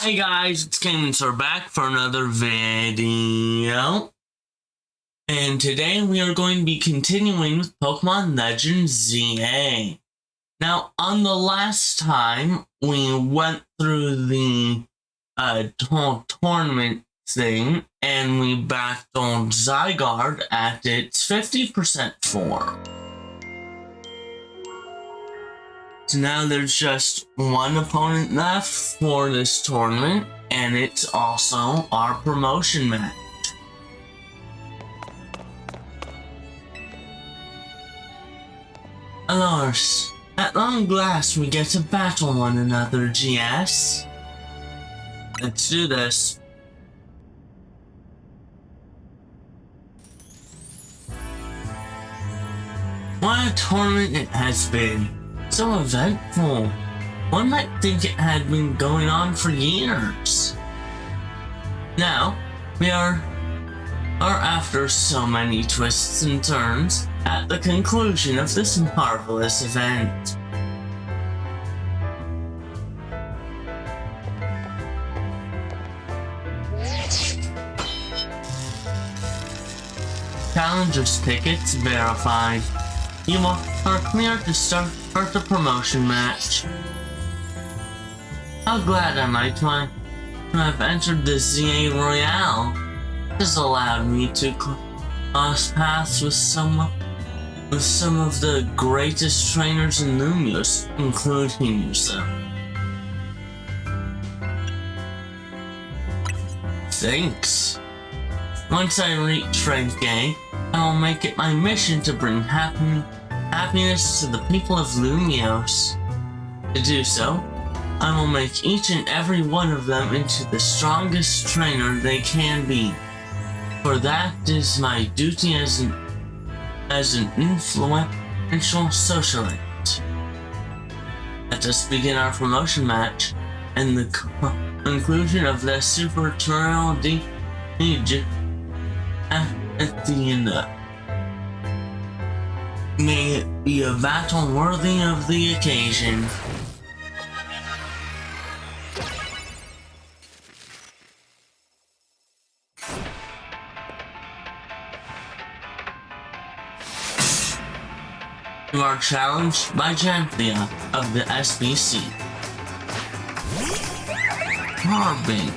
Hey guys, it's Gaming Saur back for another video. And today we are going to be continuing with Pokemon Legends ZA. Now, on the last time, we went through the whole tournament thing, and we battled Zygarde at its 50% form. So now there's just one opponent left for this tournament, and it's also our promotion match. Alas, at long last we get to battle one another, GS. Let's do this. What a tournament it has been. So eventful. One might think it had been going on for years. Now, we are after so many twists and turns at the conclusion of this marvelous event. Challengers tickets verified. You are clear to start the promotion match. How glad am I to have entered the ZA Royale. This allowed me to cross paths with some of the greatest trainers in Lumios, including yourself. Thanks. Once I reach rank A, I will make it my mission to bring happiness to the people of Lumios. To do so, I will make each and every one of them into the strongest trainer they can be. For that is my duty as an influential socialite. Let us begin our promotion match and the conclusion of the Super Tutorial at the end. May it be a battle worthy of the occasion. You are challenged by Janthia of the SBC. Carbing.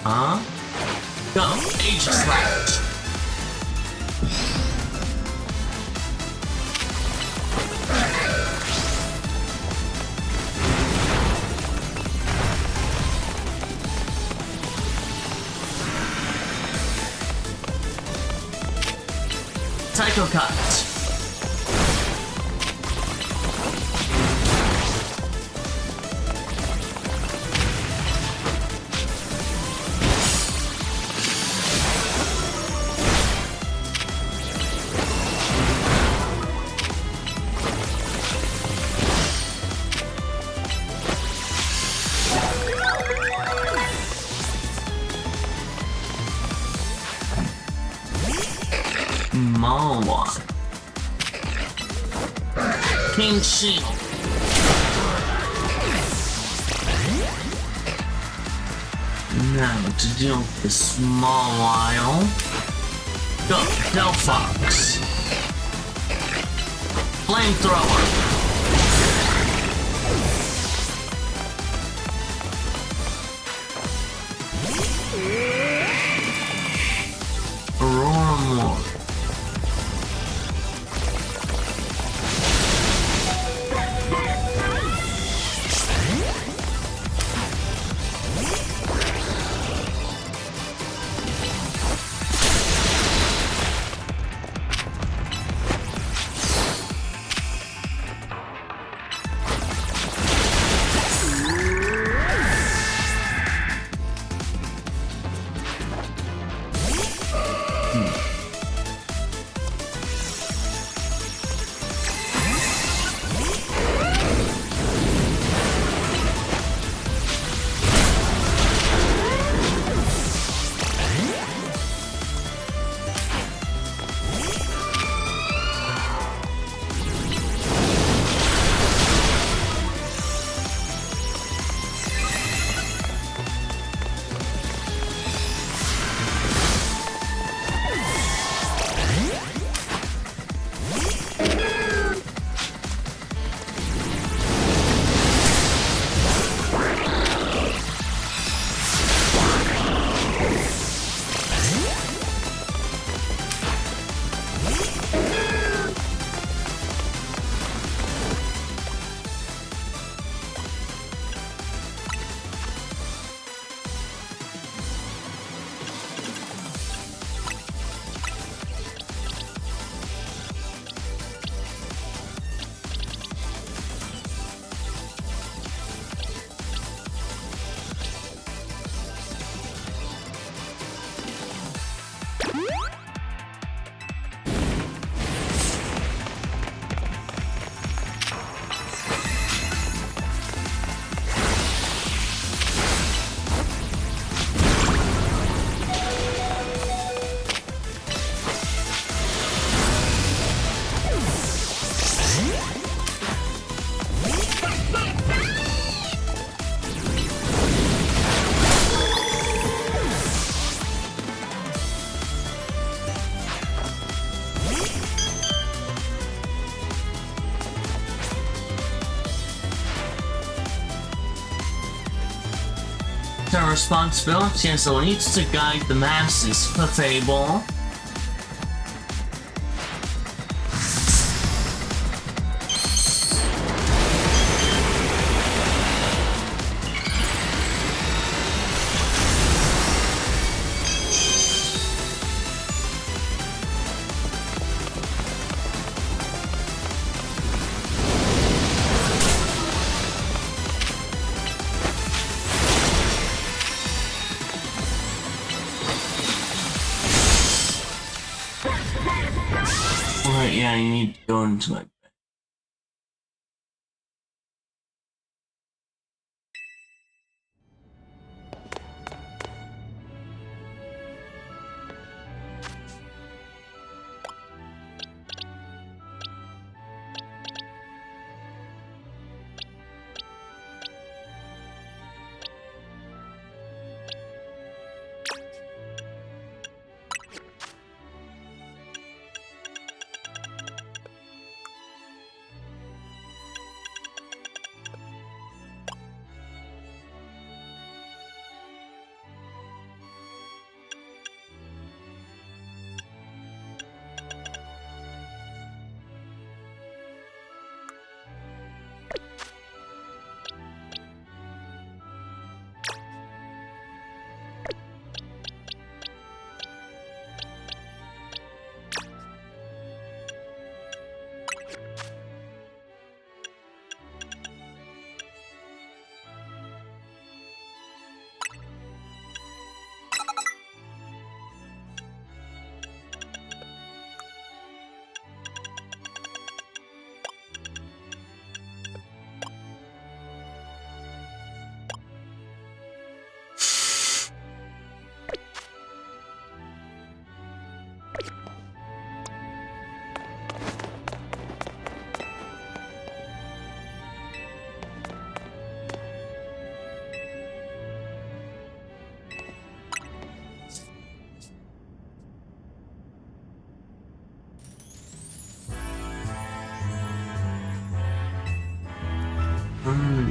Huh? Go, Aegis Slash. Psycho Cut. Mawa. King Shield. Now to deal with the small while. Go, Delphox. Flamethrower. Aurora Moore. It's our responsibility as elites to guide the masses, Fable. Alright, yeah, I need to go into my bed.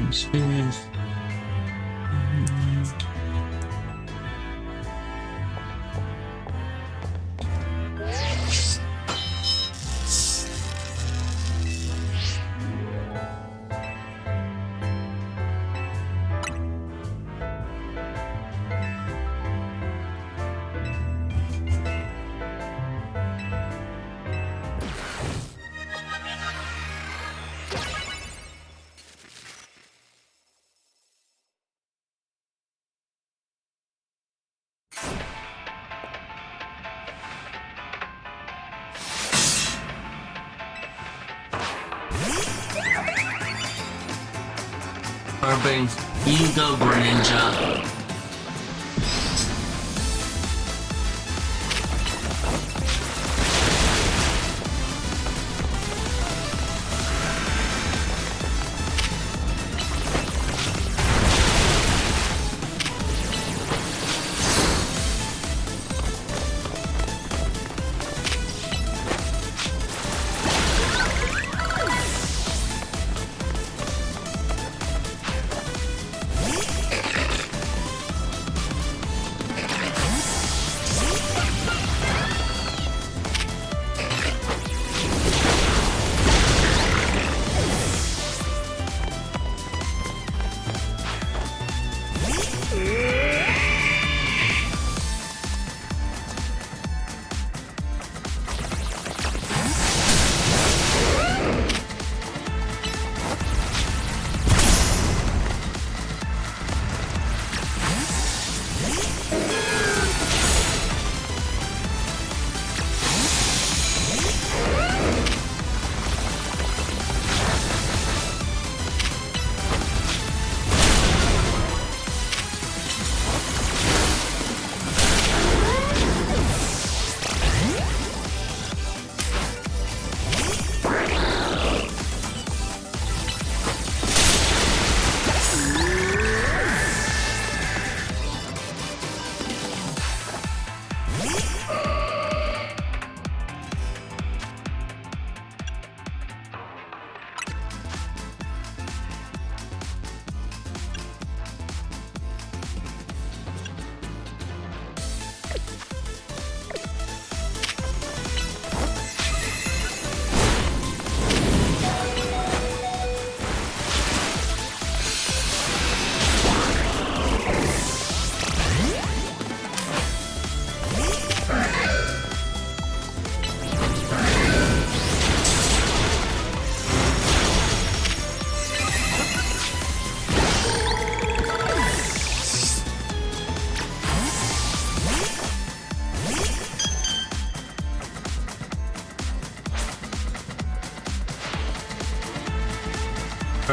Experience. Urban, you go, Greninja.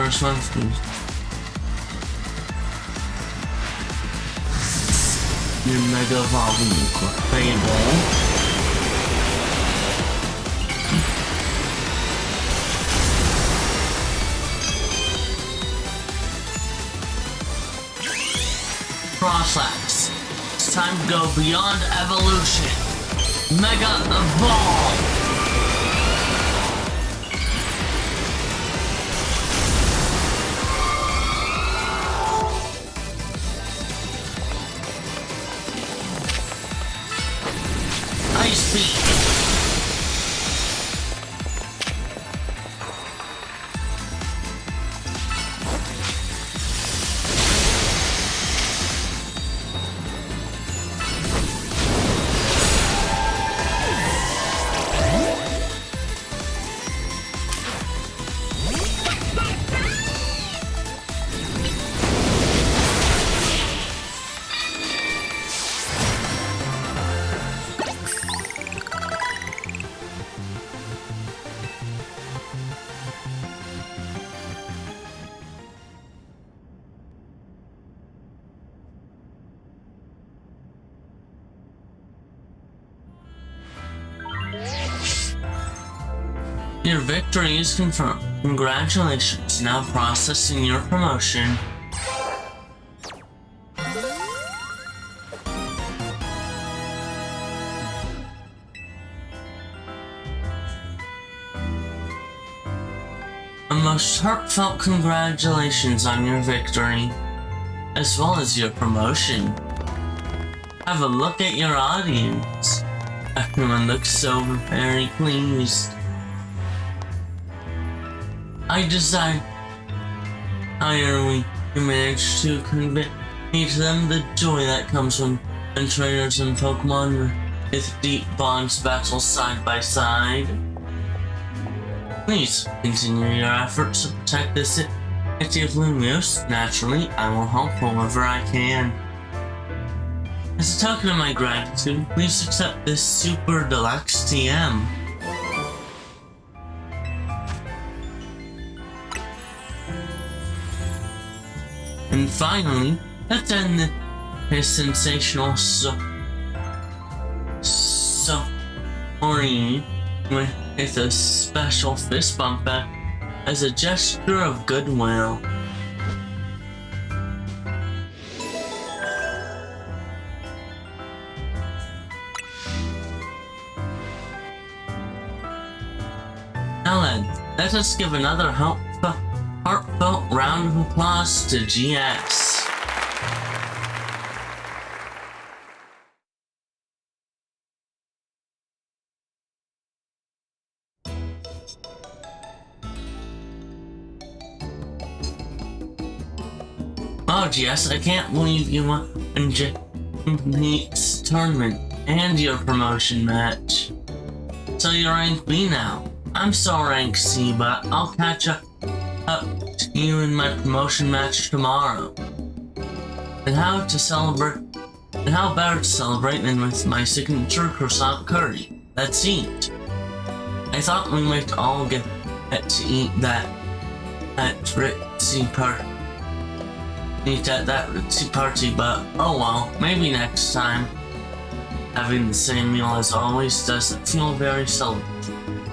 first one, please. Your Mega Evolving Fable. Process. It's time to go beyond evolution. Mega Evolve! Ice Beam! Your victory is confirmed. Congratulations. Now processing your promotion. A most heartfelt congratulations on your victory, as well as your promotion. Have a look at your audience. Everyone looks so very pleased. I decide you managed to convey to them the joy that comes when trainers and Pokemon with deep bonds battle side by side. Please continue your efforts to protect the city of Lumios. Naturally, I will help however I can. As a token of my gratitude, please accept this Super Deluxe TM. And finally, let's end this sensational story with a special fist bump as a gesture of goodwill. Now then, let us give another heartfelt round of applause to GS. Oh, GS, I can't believe you won Japanese tournament and your promotion match. So you're rank B now. I'm still rank C, but I'll catch up to you in my promotion match tomorrow. And how better to celebrate than with my signature croissant curry? That's it. I thought we might all get to eat that ritzy party, but oh well, maybe next time. Having the same meal as always doesn't feel very celebratory,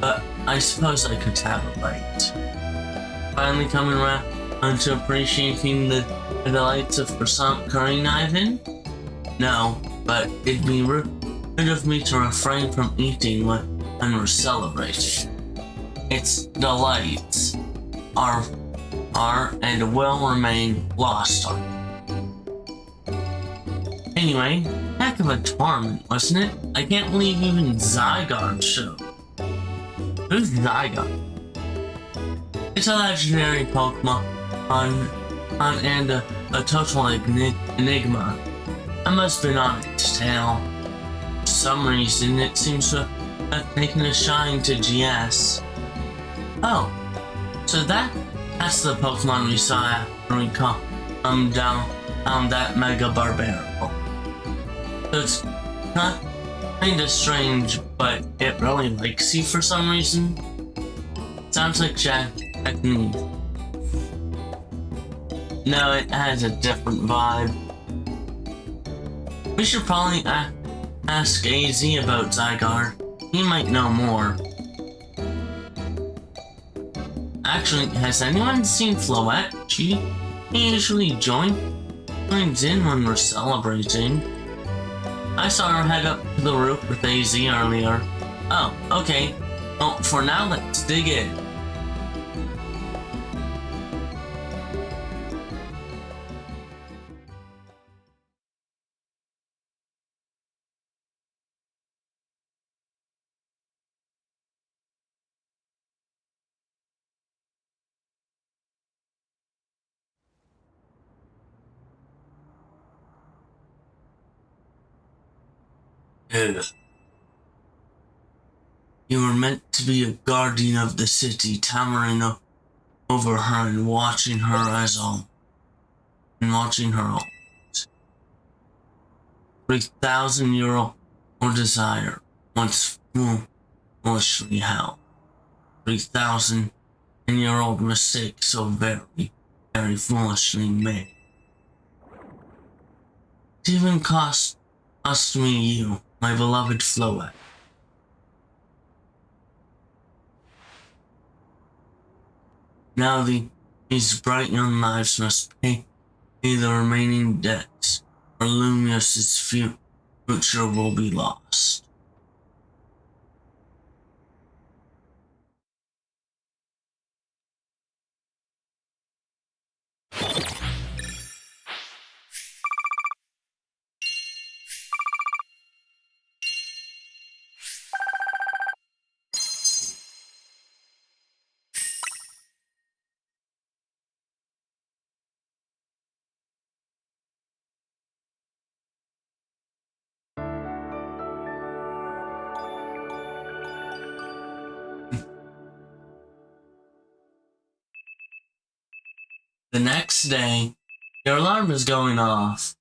but I suppose I could have a bite. Finally coming around to appreciating the delights of croissant curry, Ivan? No, but it'd be rude of me to refrain from eating when we're celebrating. Its delights are and will remain lost on me. Anyway, heck of a tournament, wasn't it? I can't believe even Zygarde showed. Who's Zygarde? It's a legendary Pokemon and a total enigma. I must have been on its tail. For some reason, it seems to have taken a shine to GS. Oh, so that's the Pokemon we saw after we come down that Mega Barbarical. So it's not kinda strange, but it really likes you for some reason. Sounds like Japanese. No, it has a different vibe. We should probably ask AZ about Zygarde. He might know more. Actually, has anyone seen Floette? She usually joins in when we're celebrating. I saw her head up to the roof with AZ earlier. Oh, okay. Well, for now, let's dig in. Ugh. You were meant to be a guardian of the city, towering over her and watching her all. 3,000-year-old desire, once foolishly held. 3,000-year-old mistake, so very, very foolishly made. It even cost me you, my beloved Floette. Now these bright young lives must pay the remaining debts, or Lumios's future will be lost. The next day, your alarm is going off.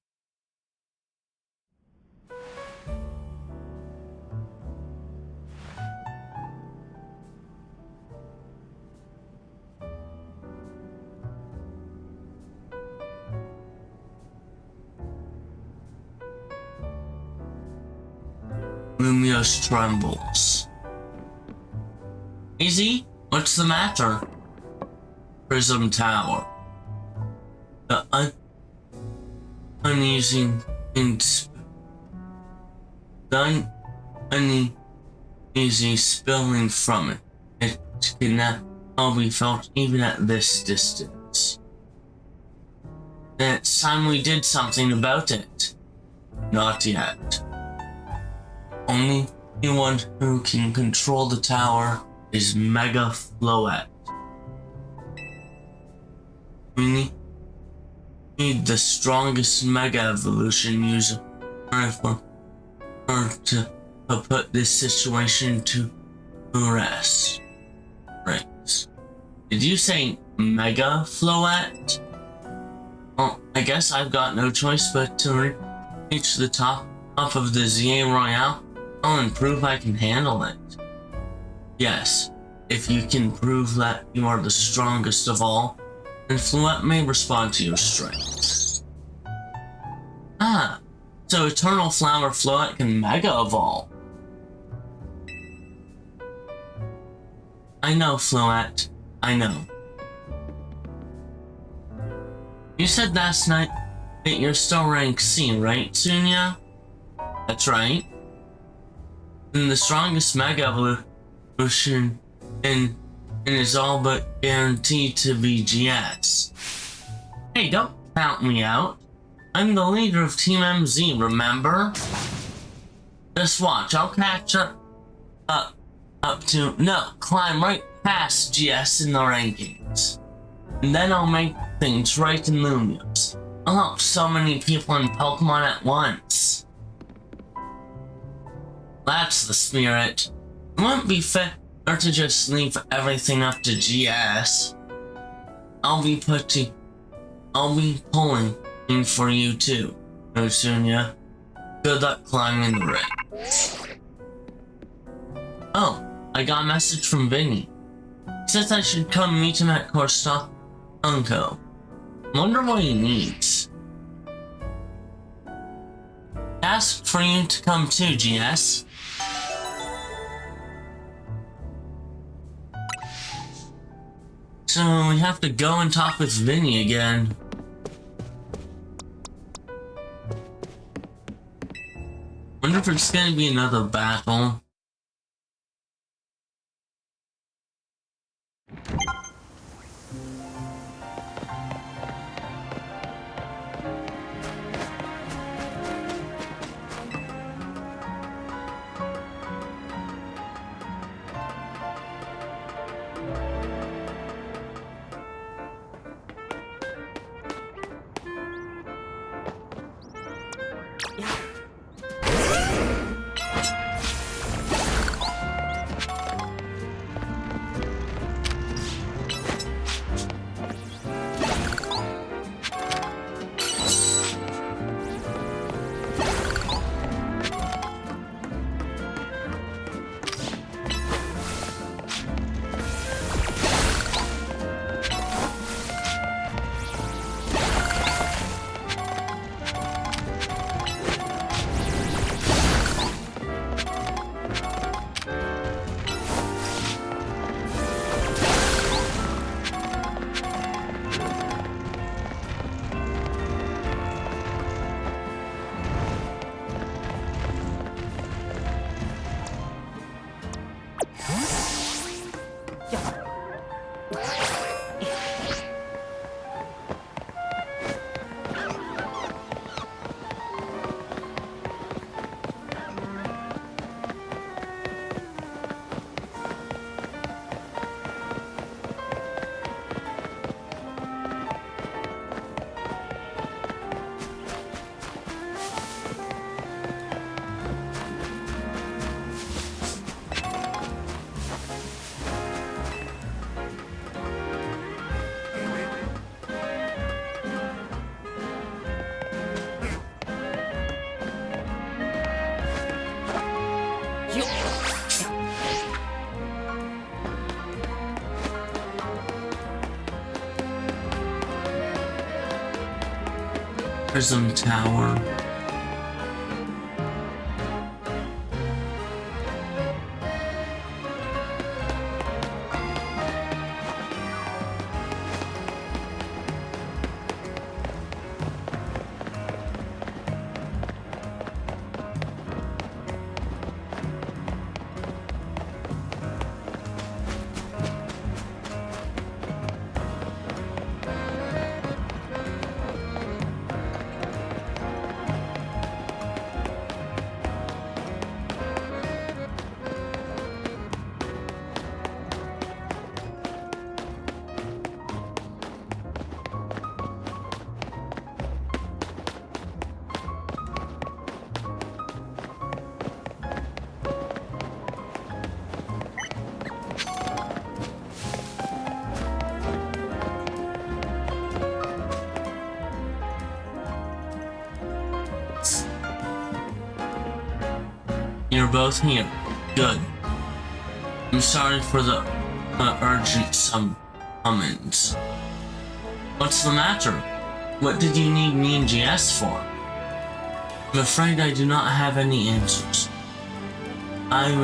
Lumios trembles. Easy? What's the matter? Prism Tower. The uneasy spilling from it. It cannot all be felt even at this distance. Then it's time we did something about it. Not yet. Only one who can control the tower is Mega Floette. We need the strongest Mega Evolution user for her to put this situation to rest. Right. Did you say Mega Floette? Well, I guess I've got no choice but to reach the top of the ZA Royale. I'll prove I can handle it. Yes, if you can prove that you are the strongest of all, then Floette may respond to your strength. Ah, so Eternal Flower Floette can Mega Evolve. I know, Floette. I know. You said last night that you're still rank C, right, Sunya? That's right. And the strongest Mega Evolution and is all but guaranteed to be GS. Hey, don't count me out. I'm the leader of Team MZ, remember? Just watch, I'll catch up to, no, climb right past GS in the rankings. And then I'll make things right in Lumios. I'll help so many people in Pokemon at once. That's the spirit. It wouldn't be fair to just leave everything up to GS. I'll be pulling in for you too, Osunya. Good luck climbing the ring. Oh, I got a message from Vinny. He says I should come meet him at Corsta Unco. Wonder what he needs. Ask for you to come too, GS. So we have to go and talk with Vinny again. Wonder if it's gonna be another battle. Prism Tower. You're both here. Good. I'm sorry for the urgent summons. What's the matter? What did you need me and GS for? I'm afraid I do not have any answers. I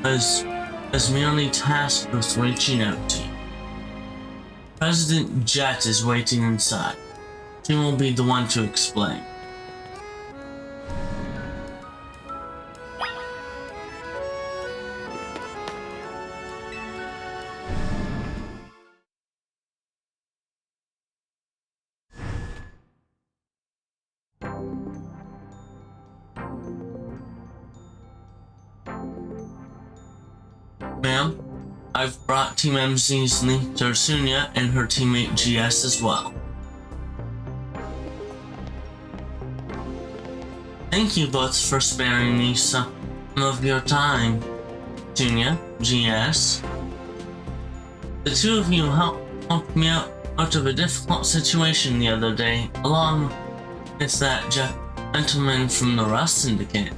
was merely tasked with reaching out to you. President Jet is waiting inside. She will be the one to explain. Ma'am, I've brought Team MZ's leader Sunya and her teammate GS as well. Thank you both for sparing me some of your time. Sunya, GS. The two of you helped me out of a difficult situation the other day, along with that gentleman from the Rust Syndicate.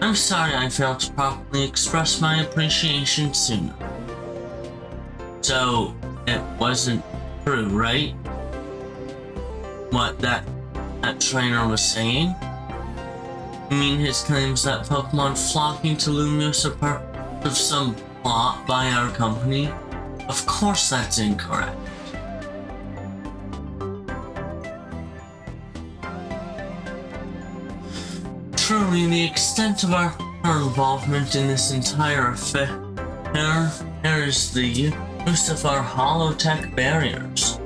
I'm sorry I failed to properly express my appreciation sooner. So, it wasn't true, right? what that trainer was saying? You mean his claims that Pokemon flocking to Lumiose are part of some plot by our company? Of course that's incorrect. Truly, the extent of our involvement in this entire affair is the use of our holotech barriers.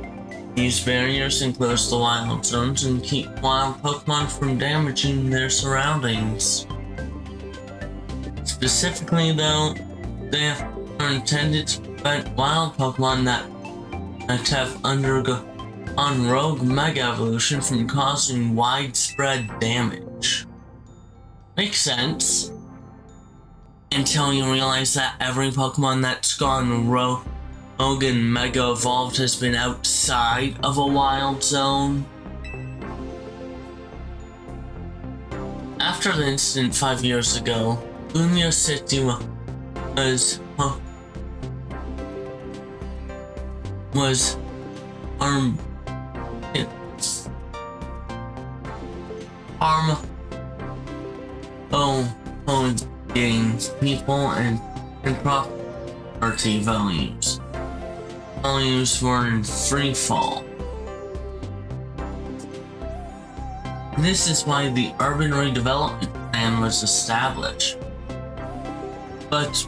These barriers enclose the wild zones and keep wild Pokemon from damaging their surroundings. Specifically though, they are intended to prevent wild Pokemon that have undergone rogue Mega Evolution from causing widespread damage. Makes sense. Until you realize that every Pokemon that's gone rogue and Mega Evolved has been outside of a wild zone. After the incident 5 years ago, Lumiose City was gains people and property values. Values were in free fall. This is why the urban redevelopment plan was established. But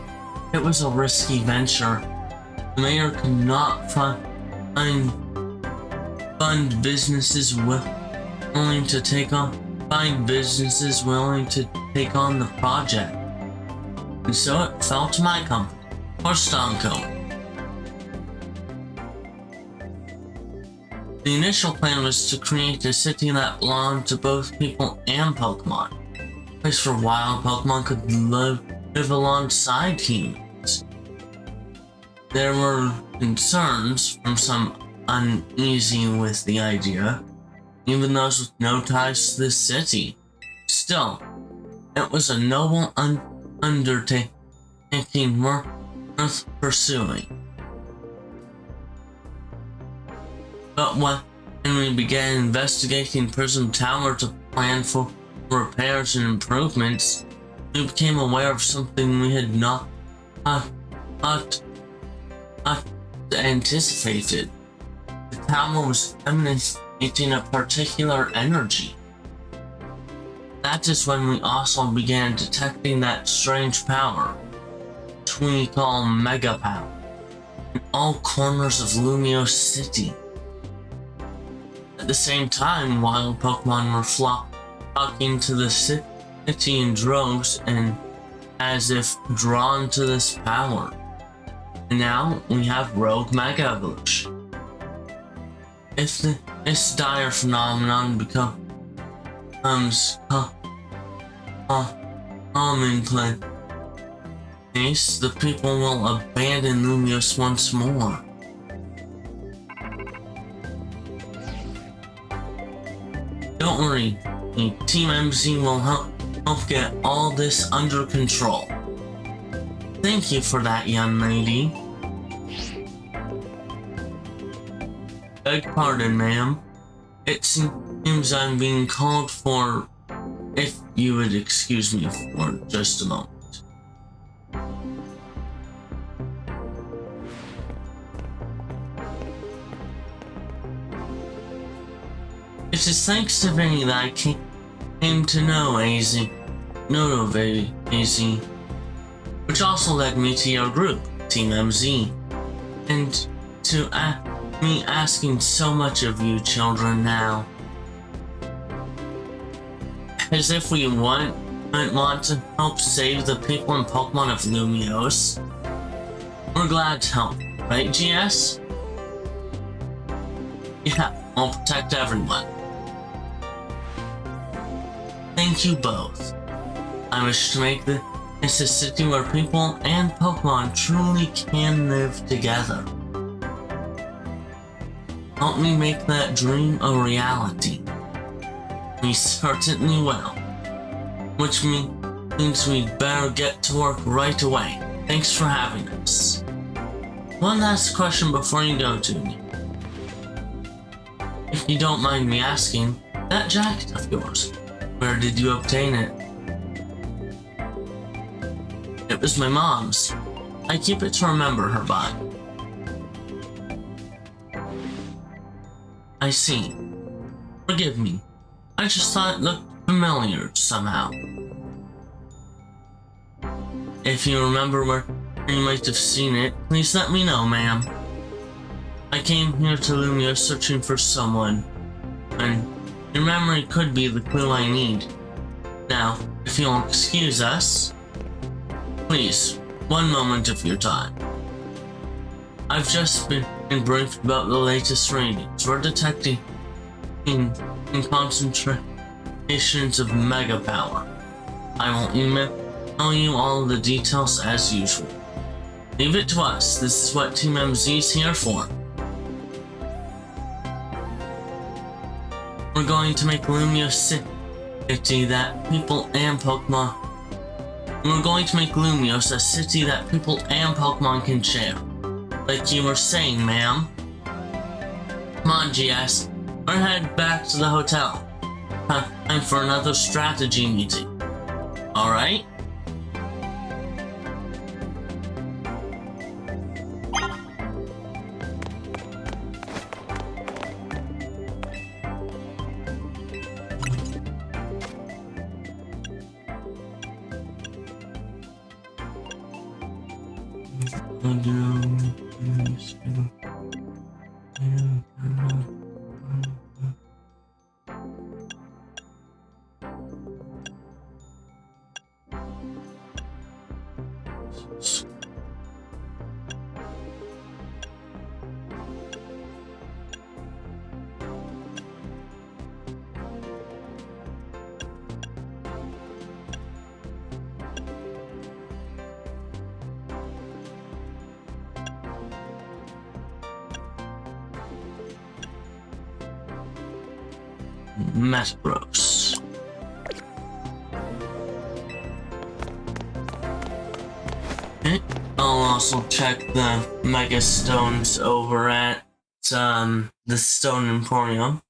it was a risky venture. The mayor could not fund businesses willing to take on the project. And so it fell to my company, or Stonko. The initial plan was to create a city that belonged to both people and Pokemon. A place where wild Pokemon could live alongside humans. There were concerns from some uneasy with the idea, even those with no ties to this city. Still, it was a noble undertaking worth pursuing. But when we began investigating Prism Tower to plan for repairs and improvements, we became aware of something we had not anticipated. The tower was emanating a particular energy. That is when we also began detecting that strange power, which we call Mega Power, in all corners of Lumiose City. At the same time, wild Pokemon were flocking to the city in droves and as if drawn to this power. And now we have rogue Mega Evolution. If this dire phenomenon becomes commonplace, the people will abandon Lumiose once more. Don't worry, Team MZ will help get all this under control. Thank you for that, young lady. Beg pardon, ma'am. It seems I'm being called for, if you would excuse me for just a moment. It is thanks to Vinny that I came to know AZ, which also led me to your group, Team MZ, and to me asking so much of you children now. As if we want to help save the people and Pokemon of Lumiose. We're glad to help, right, GS? Yeah, we'll protect everyone. Thank you both. I wish to make this a city where people and Pokemon truly can live together. Help me make that dream a reality. We certainly will. Which means we'd better get to work right away. Thanks for having us. One last question before you go, to me. If If you don't mind me asking, that jacket of yours, where did you obtain it? It was my mom's. I keep it to remember her by. I see. Forgive me. I just thought it looked familiar somehow. If you remember where you might have seen it, please let me know, ma'am. I came here to Lumia searching for someone, and your memory could be the clue I need. Now, if you'll excuse us, please, one moment of your time. I've just been briefed about the latest ratings. We're detecting in concentrations of mega power. I will email you all the details as usual. Leave it to us. This is what Team MZ is here for. We're going to make Lumia city that people and Pokemon. We're going to make Lumios a city that people and Pokemon can share. Like you were saying, ma'am. Come on, GS. We're headed back to the hotel. Time for another strategy meeting. Alright? Metagross. Okay. I'll also check the Mega Stones over at the Stone Emporium.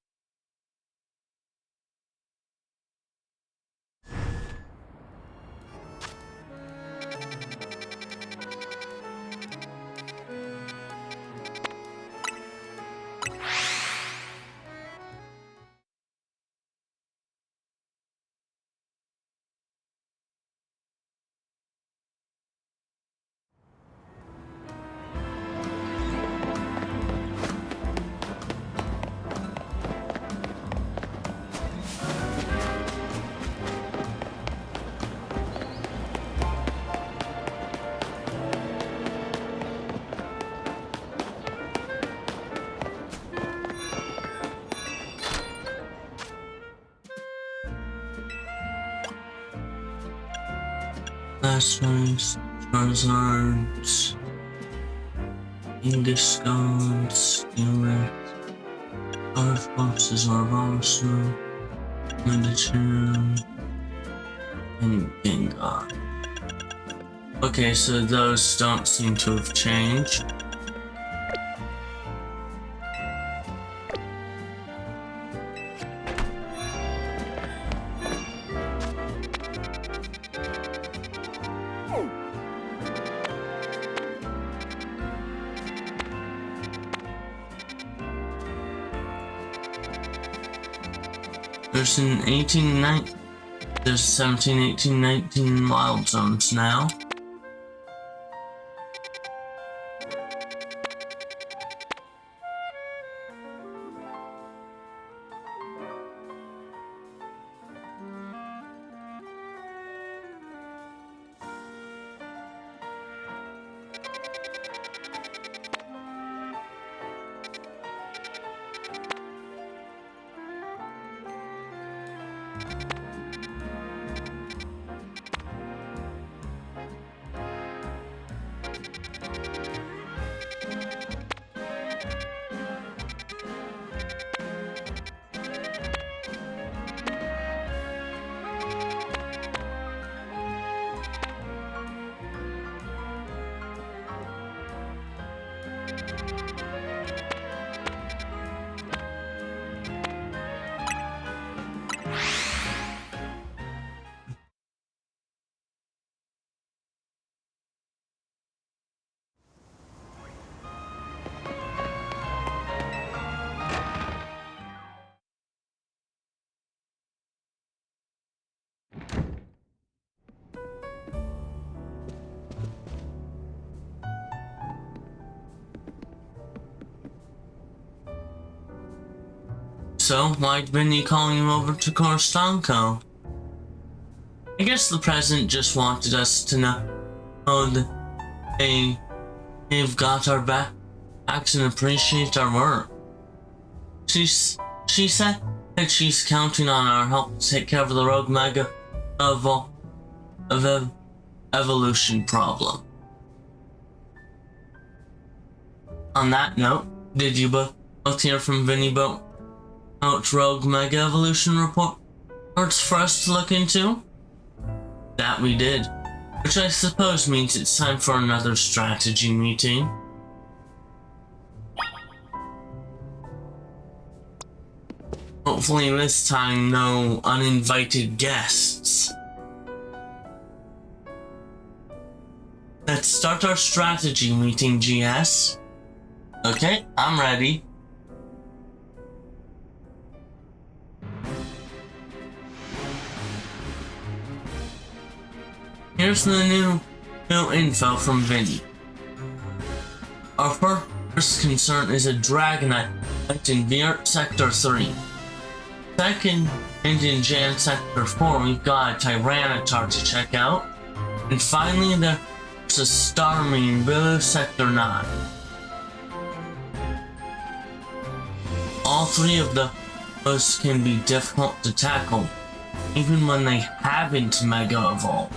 Blastoise, Charizard, Kangaskhan, Skillet, Starfox, Zarbasso, Medicham, and Gengar. Okay, so those don't seem to have changed. There's an 18, 19, there's 17, 18, 19 wild zones now. So, why'd Vinny call you over to Corstanco? I guess the president just wanted us to know that they've got our backs and appreciate our work. She said that she's counting on our help to take care of the rogue mega evolution problem. On that note, did you both hear from Vinny about rogue mega evolution reports for us to look into? That we did, which I suppose means it's time for another strategy meeting. Hopefully this time no uninvited guests. Let's start our strategy meeting, GS. Okay, I'm ready. Here's the new info from Vinny. Our first concern is a Dragonite in Viert Sector 3. Second, in Jan Sector 4, we've got a Tyranitar to check out. And finally, there's a Starmie in Billu Sector 9. All three of those can be difficult to tackle, even when they haven't Mega Evolved.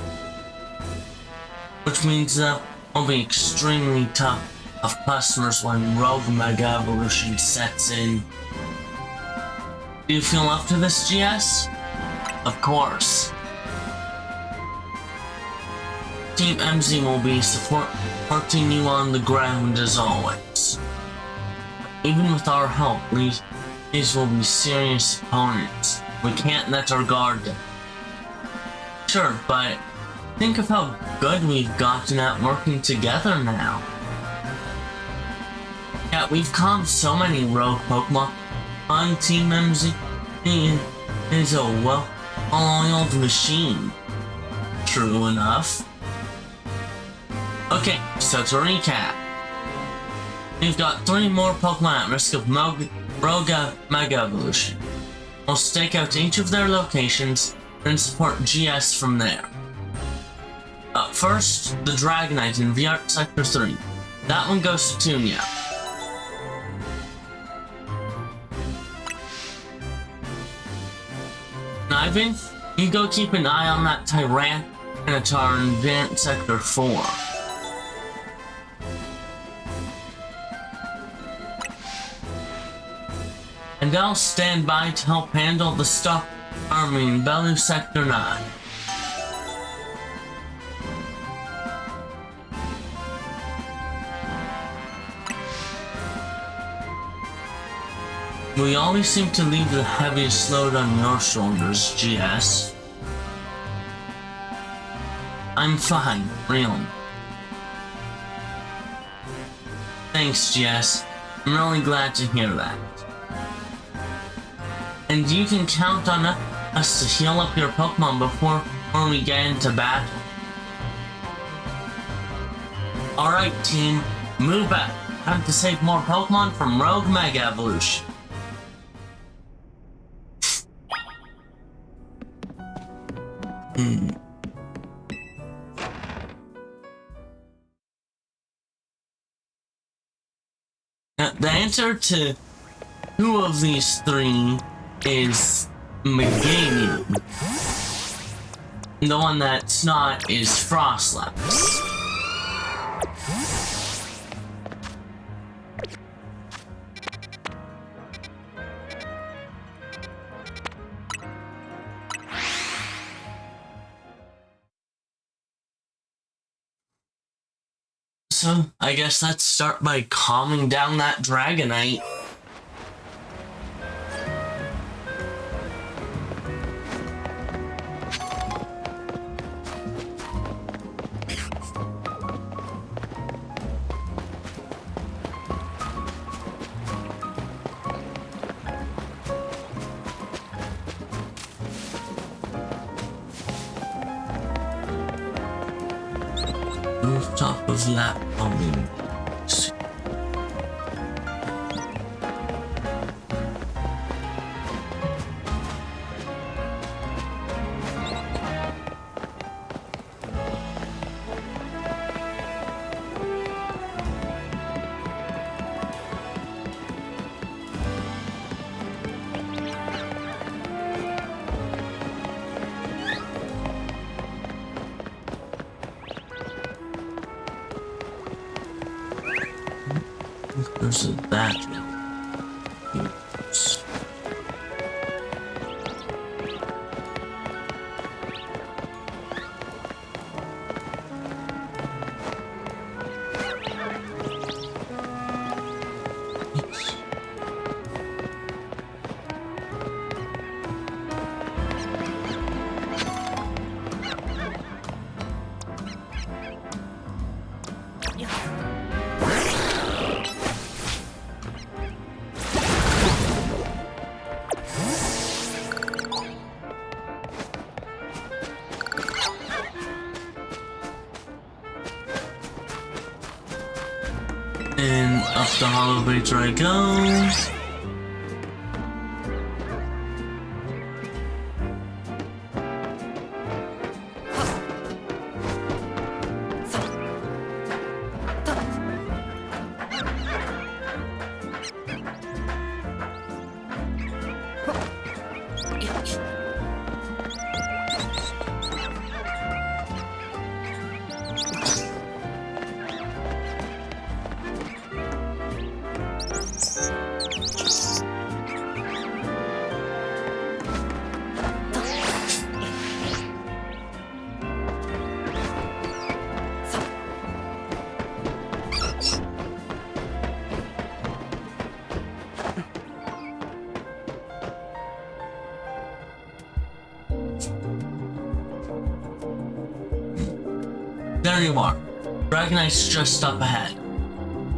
Which means that will be extremely tough of customers when Rogue Mega Evolution sets in. Do you feel up to this, GS? Of course. Team MZ will be supporting you on the ground as always. Even with our help, these will be serious opponents. We can't let our guard down. Sure, but think of how good we've gotten at working together now. Yeah, we've calmed so many rogue Pokemon on Team MZ is a well-oiled machine. True enough. Okay, so to recap. We've got 3 more Pokemon at risk of Rogue Mega Evolution. We'll stake out each of their locations and support GS from there. First, the Dragonite in Viert Sector 3. That one goes to Tunia. Ivan, you go keep an eye on that Tyranitar in Viert Sector 4. And I'll stand by to help handle the Star Army in Billu Sector 9. We always seem to leave the heaviest load on your shoulders, GS. I'm fine, really. Thanks, GS. I'm really glad to hear that. And you can count on us to heal up your Pokemon before we get into battle. Alright team, move back. Time to save more Pokemon from Rogue Mega Evolution. Now, the answer to 2 of these 3 is Meganium. The one that's not is Frostlass. So, I guess let's start by calming down that Dragonite. Rooftop of lap bombing. Where's that? Oops. And up the hollow bridge I go. There you are. Dragonite's just up ahead.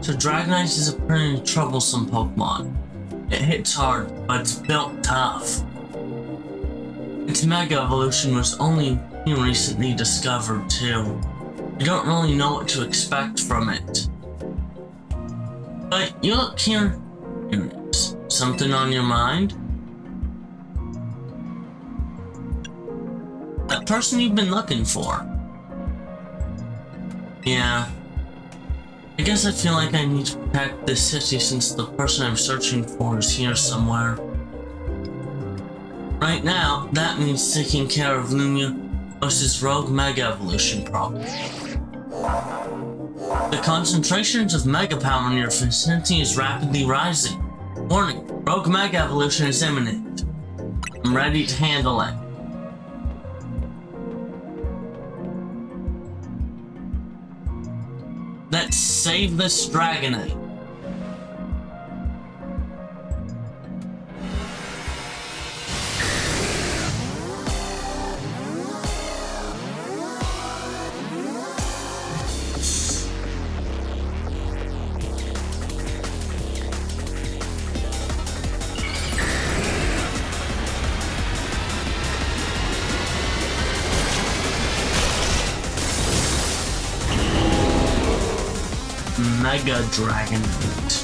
So Dragonite is a pretty troublesome Pokemon. It hits hard, but it's built tough. Its Mega Evolution was only recently discovered too. You don't really know what to expect from it. But you look here. Here it is. Something on your mind? That person you've been looking for. Yeah. I guess I feel like I need to protect this city since the person I'm searching for is here somewhere. Right now, that means taking care of Lumios's rogue Mega Evolution problem. The concentrations of Mega Power in your vicinity is rapidly rising. Warning, rogue Mega Evolution is imminent. I'm ready to handle it. Let's save this Dragonite. Mega Dragonite.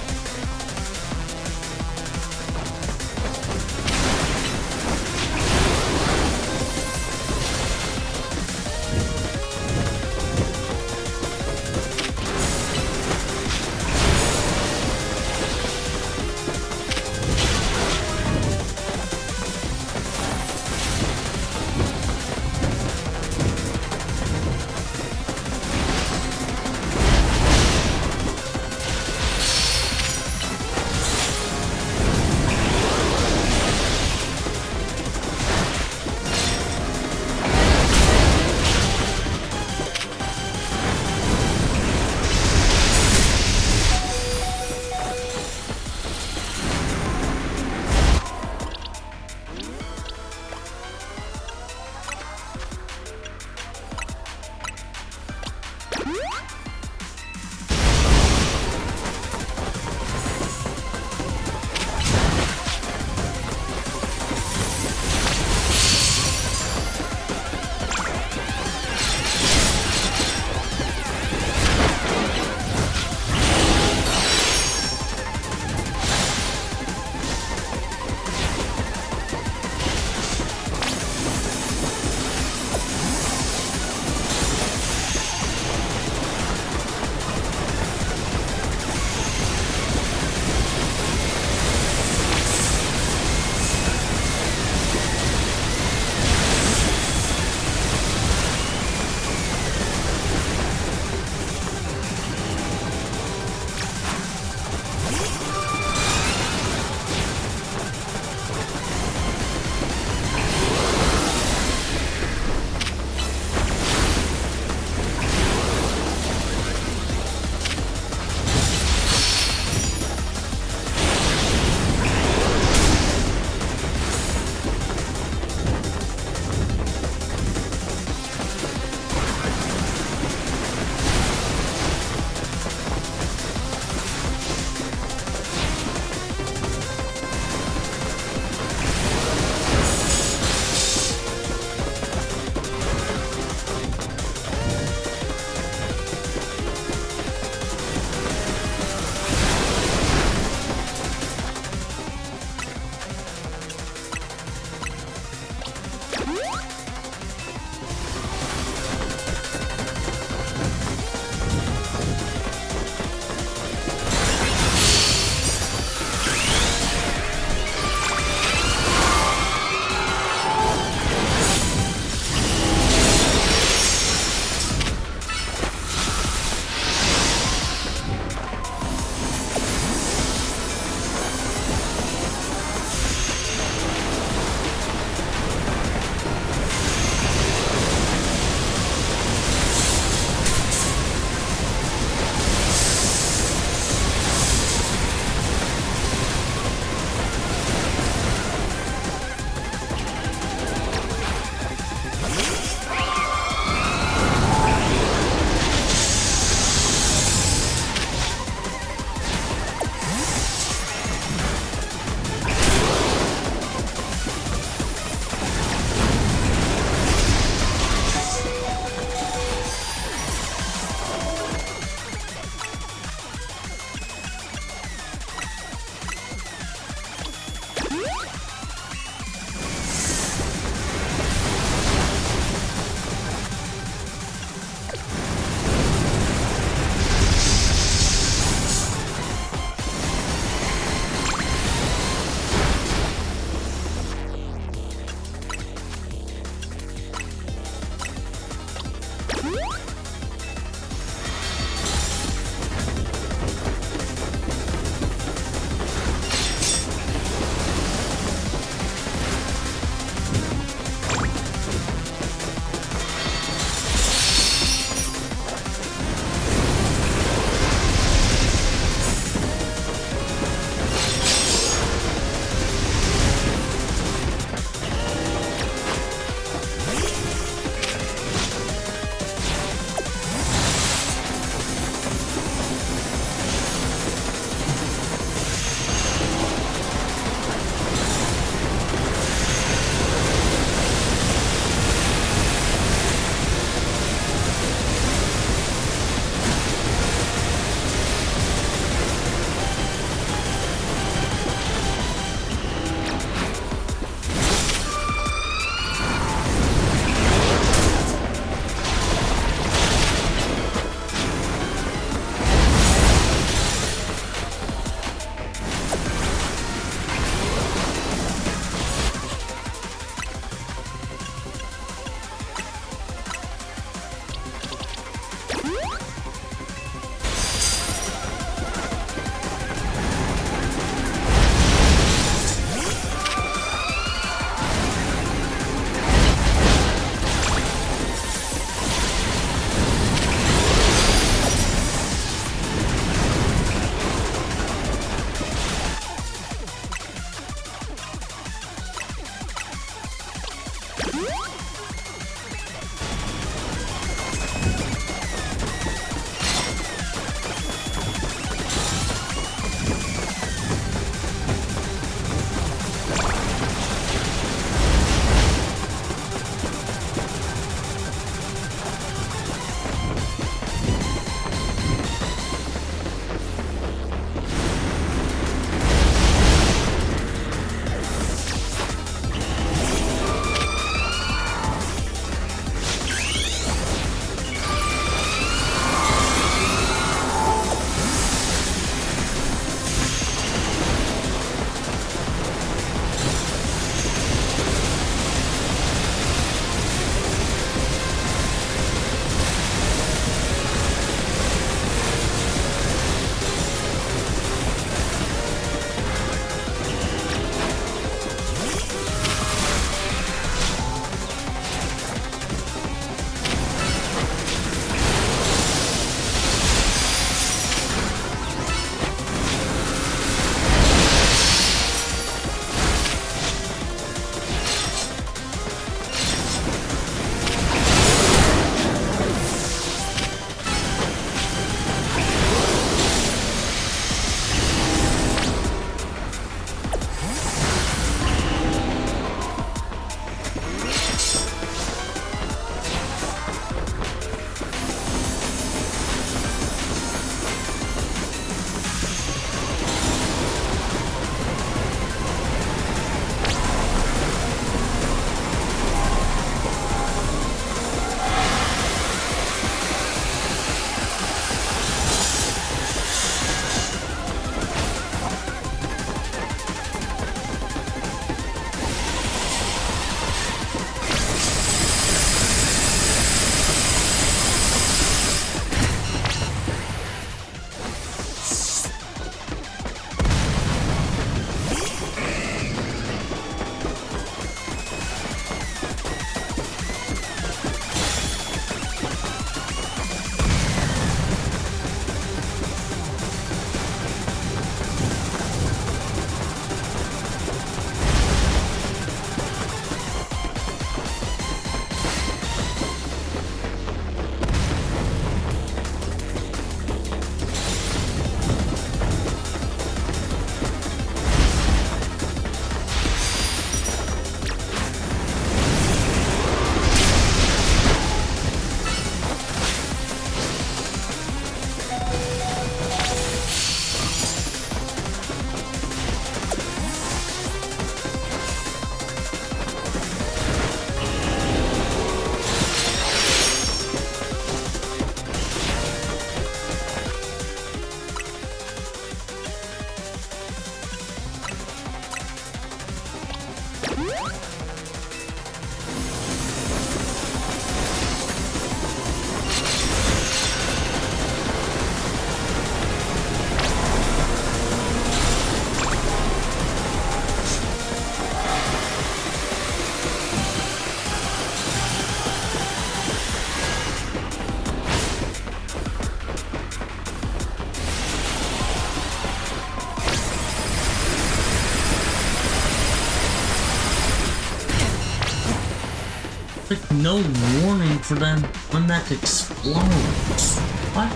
no warning for them when that explodes. What?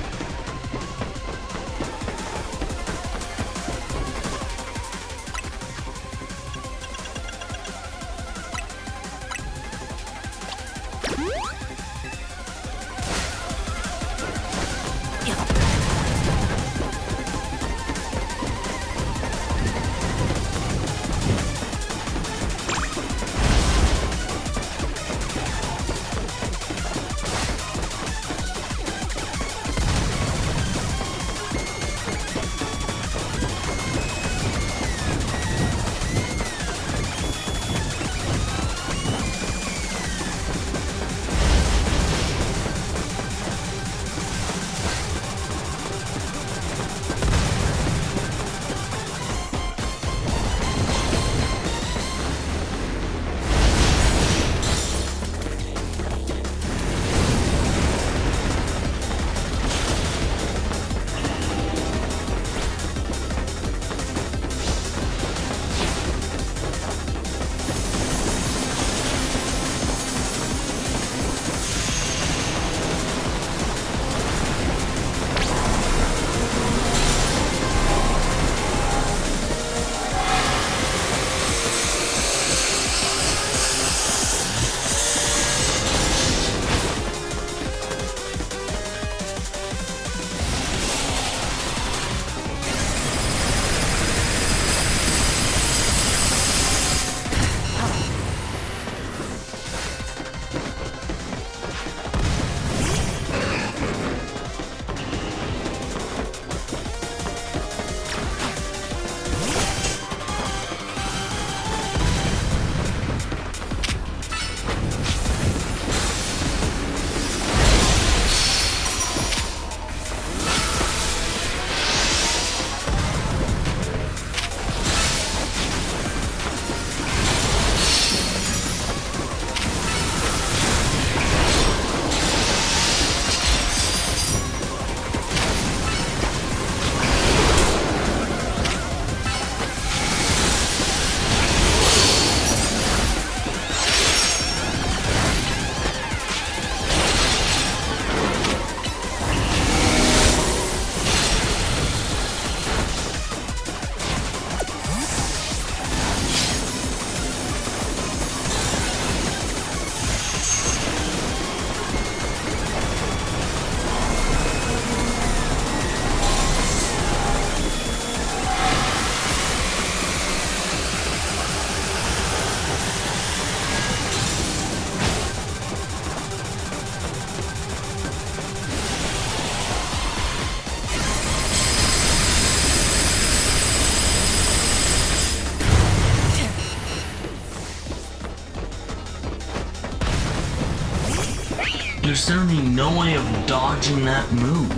There's certainly no way of dodging that move.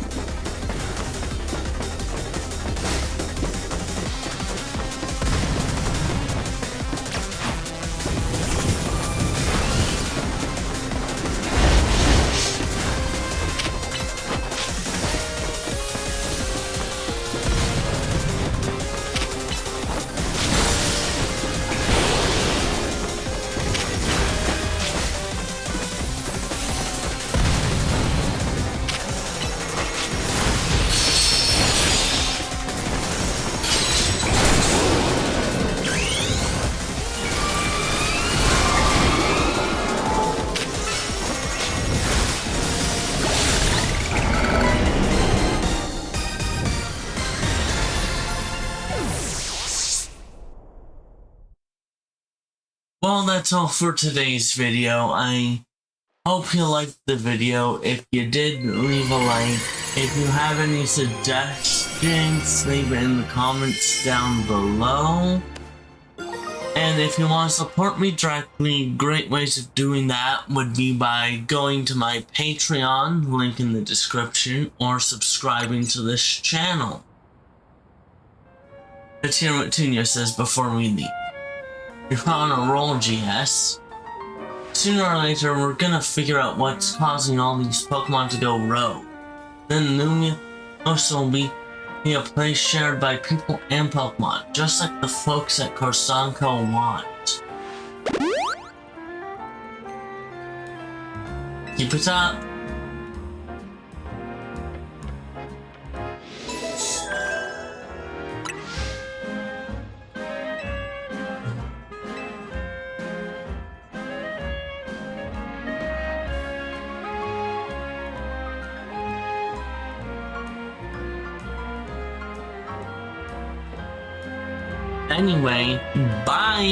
Well, that's all for today's video. I hope you liked the video. If you did, leave a like. If you have any suggestions, leave it in the comments down below. And if you want to support me directly, great ways of doing that would be by going to my Patreon, link in the description, or subscribing to this channel. Let's hear what Tunya says before we leave. You're on a roll, GS. Sooner or later, we're gonna figure out what's causing all these Pokemon to go rogue. Then Lumiose will be a place shared by people and Pokemon, just like the folks at Korsanko want. Keep it up. Anyway, bye!